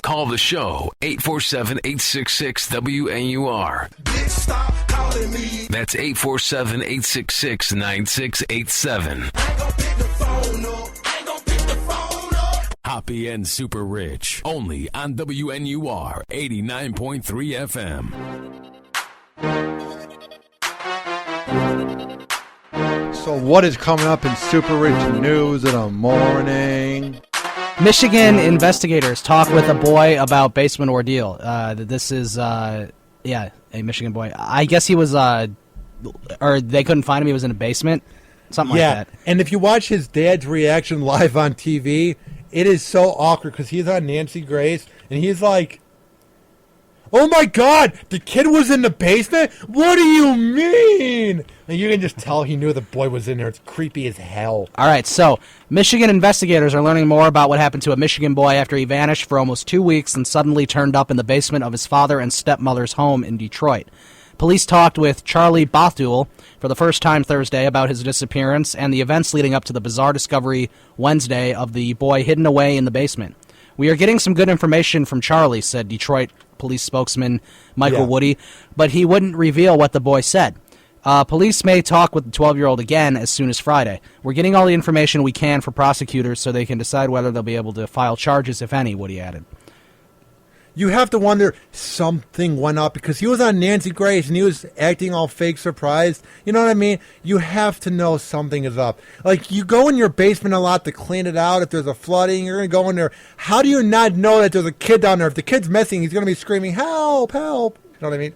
Call the show, 847-866-WNUR. Stop calling me. That's 847-866-9687. Hoppy and Super Rich, only on WNUR 89.3 FM. So what is coming up in Super Rich News in the morning? Michigan investigators talk with a boy about basement ordeal. This is, a Michigan boy. I guess he was, or they couldn't find him. He was in a basement, something like that. And if you watch his dad's reaction live on TV, it is so awkward because he's on Nancy Grace, and he's like, "Oh my God, the kid was in the basement? What do you mean?" And you can just tell he knew the boy was in there. It's creepy as hell. All right, so Michigan investigators are learning more about what happened to a Michigan boy after he vanished for almost 2 weeks and suddenly turned up in the basement of his father and stepmother's home in Detroit. Police talked with Charlie Bothul for the first time Thursday about his disappearance and the events leading up to the bizarre discovery Wednesday of the boy hidden away in the basement. "We are getting some good information from Charlie," said Detroit police spokesman Michael Woody, but he wouldn't reveal what the boy said. Police may talk with the 12-year-old again as soon as Friday. "We're getting all the information we can for prosecutors so they can decide whether they'll be able to file charges, if any," Woody added. You have to wonder something went up because he was on Nancy Grace and he was acting all fake surprised. You know what I mean? You have to know something is up. Like, you go in your basement a lot to clean it out. If there's a flooding, you're going to go in there. How do you not know that there's a kid down there? If the kid's missing, he's going to be screaming, "Help, help." You know what I mean?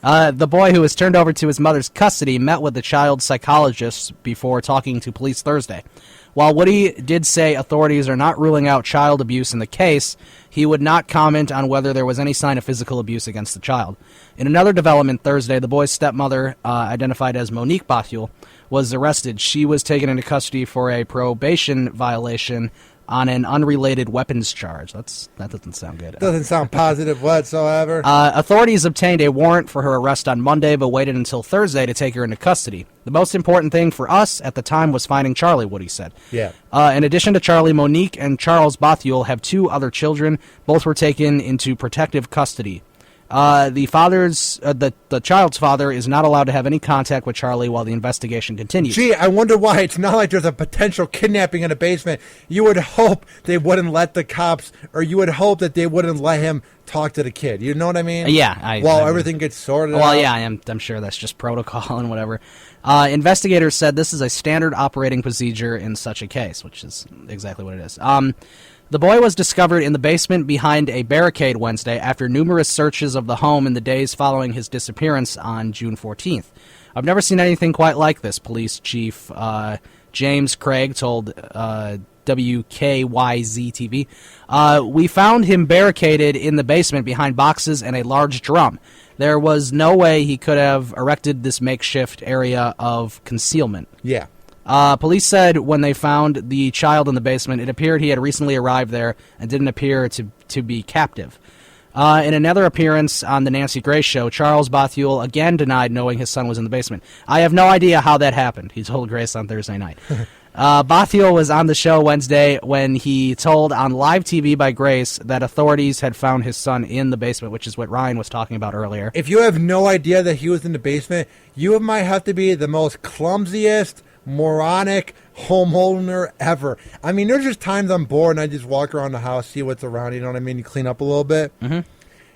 Yeah. The boy who was turned over to his mother's custody met with the child psychologist before talking to police Thursday. While Woody did say authorities are not ruling out child abuse in the case, he would not comment on whether there was any sign of physical abuse against the child. In another development Thursday, the boy's stepmother, identified as Monique Bothul, was arrested. She was taken into custody for a probation violation on an unrelated weapons charge. That doesn't sound good. Doesn't sound positive whatsoever. Authorities obtained a warrant for her arrest on Monday, but waited until Thursday to take her into custody. "The most important thing for us at the time was finding Charlie," Woody said. Yeah. In addition to Charlie, Monique and Charles Bothul have 2 other children. Both were taken into protective custody. The child's father is not allowed to have any contact with Charlie while the investigation continues. Gee, I wonder why. It's not like there's a potential kidnapping in a basement. You would hope they wouldn't let the cops, or you would hope that they wouldn't let him talk to the kid. You know what I mean? Yeah. While everything gets sorted out. Well, yeah, I'm sure that's just protocol and whatever. Investigators said this is a standard operating procedure in such a case, which is exactly what it is. The boy was discovered in the basement behind a barricade Wednesday after numerous searches of the home in the days following his disappearance on June 14th. "I've never seen anything quite like this," Police Chief James Craig told WKYZ-TV. "We found him barricaded in the basement behind boxes and a large drum. There was no way he could have erected this makeshift area of concealment." Yeah. Police said when they found the child in the basement, it appeared he had recently arrived there and didn't appear to be captive. In another appearance on the Nancy Grace show, Charles Bothul again denied knowing his son was in the basement. "I have no idea how that happened," he told Grace on Thursday night. Bothul was on the show Wednesday when he told on live TV by Grace that authorities had found his son in the basement, which is what Ryan was talking about earlier. If you have no idea that he was in the basement, you might have to be the most clumsiest, moronic homeowner ever. I mean, there's just times I'm bored and I just walk around the house, see what's around, you know what I mean? You clean up a little bit. Mm-hmm.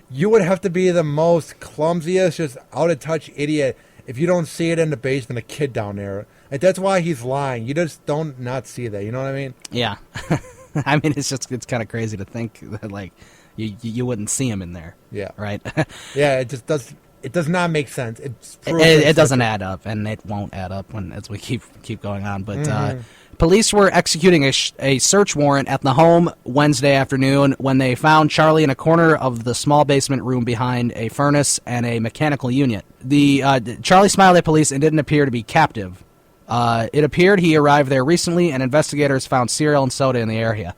You would have to be the most clumsiest, just out-of-touch idiot if you don't see it in the basement, a kid down there. Like, that's why he's lying. You just don't not see that, you know what I mean? Yeah. I mean, it's kind of crazy to think that, like, you wouldn't see him in there. Yeah. Right? Yeah, it just does... It does not make sense. It doesn't add up, and it won't add up as we keep going on. But police were executing a search warrant at the home Wednesday afternoon when they found Charlie in a corner of the small basement room behind a furnace and a mechanical unit. Charlie smiled at police and didn't appear to be captive. It appeared he arrived there recently, and investigators found cereal and soda in the area.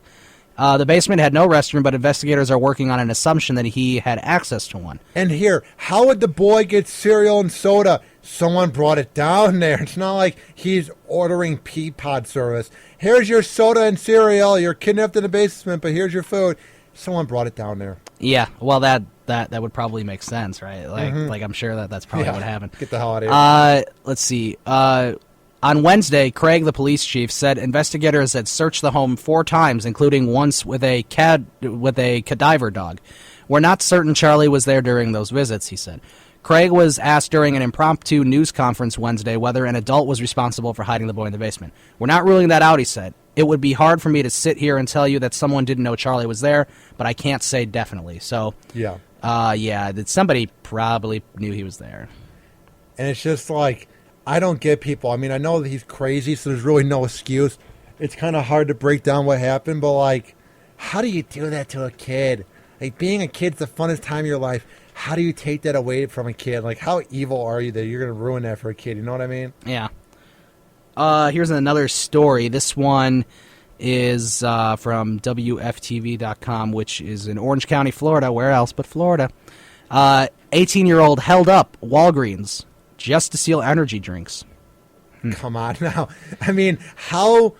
The basement had no restroom, but investigators are working on an assumption that he had access to one. And here, how would the boy get cereal and soda? Someone brought it down there. It's not like he's ordering Peapod service. Here's your soda and cereal. You're kidnapped in the basement, but here's your food. someone brought it down there. Yeah, well, that would probably make sense, right? Like I'm sure that's probably what happened. Get the hell out of here. Let's see. On Wednesday, Craig, the police chief, said investigators had searched the home 4 times, including once with a cadaver dog. We're not certain Charlie was there during those visits, he said. Craig was asked during an impromptu news conference Wednesday whether an adult was responsible for hiding the boy in the basement. We're not ruling that out, he said. It would be hard for me to sit here and tell you that someone didn't know Charlie was there, but I can't say definitely. So, yeah, that somebody probably knew he was there. And it's just like, I don't get people. I mean, I know that he's crazy, so there's really no excuse. It's kind of hard to break down what happened, but like, how do you do that to a kid? Like, being a kid's the funnest time of your life. How do you take that away from a kid? Like, how evil are you that you're going to ruin that for a kid? You know what I mean? Yeah. Here's another story. This one is from WFTV.com, which is in Orange County, Florida. Where else but Florida? 18-year-old held up Walgreens just to steal energy drinks. Come on now. I mean, how...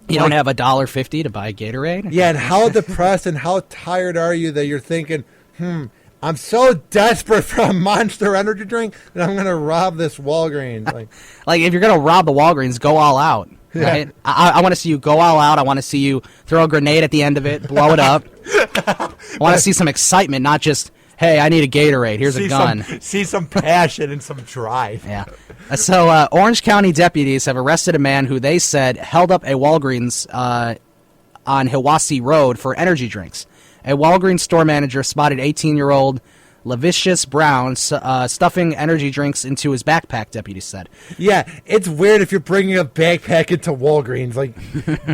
You don't have $1.50 to buy Gatorade? Yeah, and how depressed and how tired are you that you're thinking, I'm so desperate for a Monster energy drink that I'm going to rob this Walgreens. Like, if you're going to rob the Walgreens, go all out. Right? Yeah. I want to see you go all out. I want to see you throw a grenade at the end of it, blow it up. I want to see some excitement, not just, hey, I need a Gatorade. Here's a gun. See some passion and some drive. Yeah. So Orange County deputies have arrested a man who they said held up a Walgreens on Hiwassee Road for energy drinks. A Walgreens store manager spotted 18-year-old Lavicious Brown stuffing energy drinks into his backpack, deputies said. Yeah, it's weird if you're bringing a backpack into Walgreens. Like,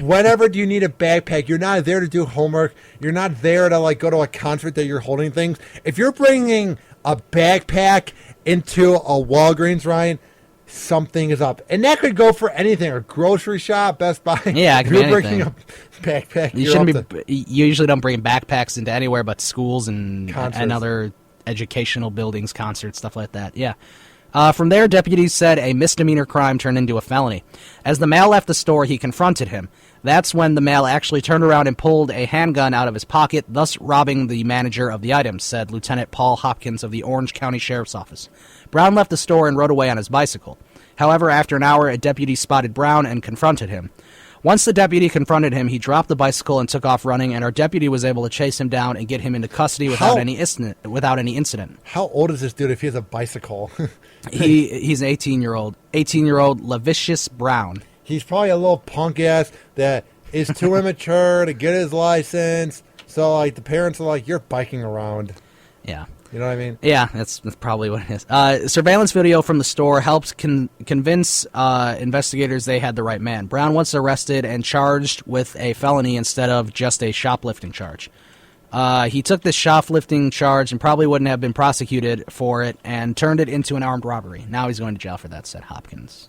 whenever do you need a backpack? You're not there to do homework. You're not there to, like, go to a concert that you're holding things. If you're bringing a backpack into a Walgreens, Ryan, something is up. And that could go for anything. A grocery shop, Best Buy. Yeah, it could be anything. If you're bringing a backpack, you usually don't bring backpacks into anywhere but schools and other educational buildings, concerts, stuff like that. Yeah. From there, deputies said a misdemeanor crime turned into a felony. As the male left the store, he confronted him. That's when the male actually turned around and pulled a handgun out of his pocket, thus robbing the manager of the items, said Lieutenant Paul Hopkins of the Orange County Sheriff's Office. Brown left the store and rode away on his bicycle. However, after an hour, a deputy spotted Brown and confronted him. Once the deputy confronted him, he dropped the bicycle and took off running, and our deputy was able to chase him down and get him into custody without any incident. How old is this dude if he has a bicycle? He's an 18-year-old. 18-year-old Lavicious Brown. He's probably a little punk ass that is too immature to get his license. So, like, the parents are like, you're biking around. Yeah. You know what I mean? Yeah, that's probably what it is. Surveillance video from the store helped convince investigators they had the right man. Brown was arrested and charged with a felony instead of just a shoplifting charge. He took this shoplifting charge and probably wouldn't have been prosecuted for it and turned it into an armed robbery. Now he's going to jail for that, said Hopkins.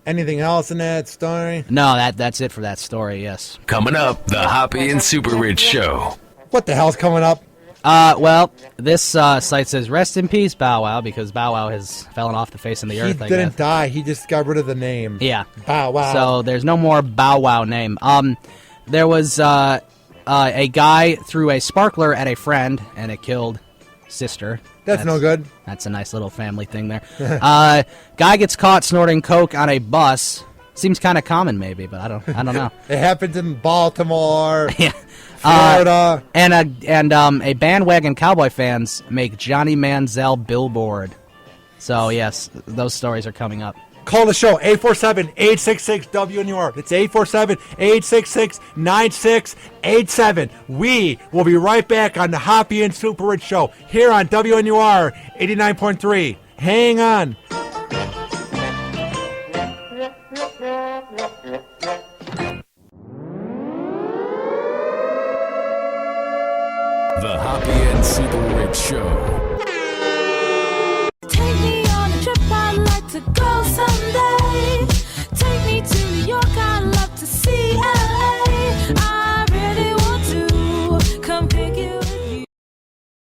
Anything else in that story? No, that's it for that story, yes. Coming up, the Hoppy and Super Rich Show. What the hell's coming up? Well, this site says, rest in peace, Bow Wow, because Bow Wow has fallen off the face of the earth, I guess. He didn't die. He just got rid of the name. Yeah. Bow Wow. So there's no more Bow Wow name. There was a guy threw a sparkler at a friend, and it killed sister. That's no good. That's a nice little family thing there. Guy gets caught snorting coke on a bus. Seems kind of common, maybe, but I don't know. It happens in Baltimore. Yeah. Florida. And a bandwagon Cowboy fans make Johnny Manziel billboard. So, yes, those stories are coming up. Call the show, 847-866-WNUR. It's 847-866-9687. We will be right back on the Hoppy and Super Rich Show here on WNUR 89.3. Hang on. The Hoppy and Super Rich Show.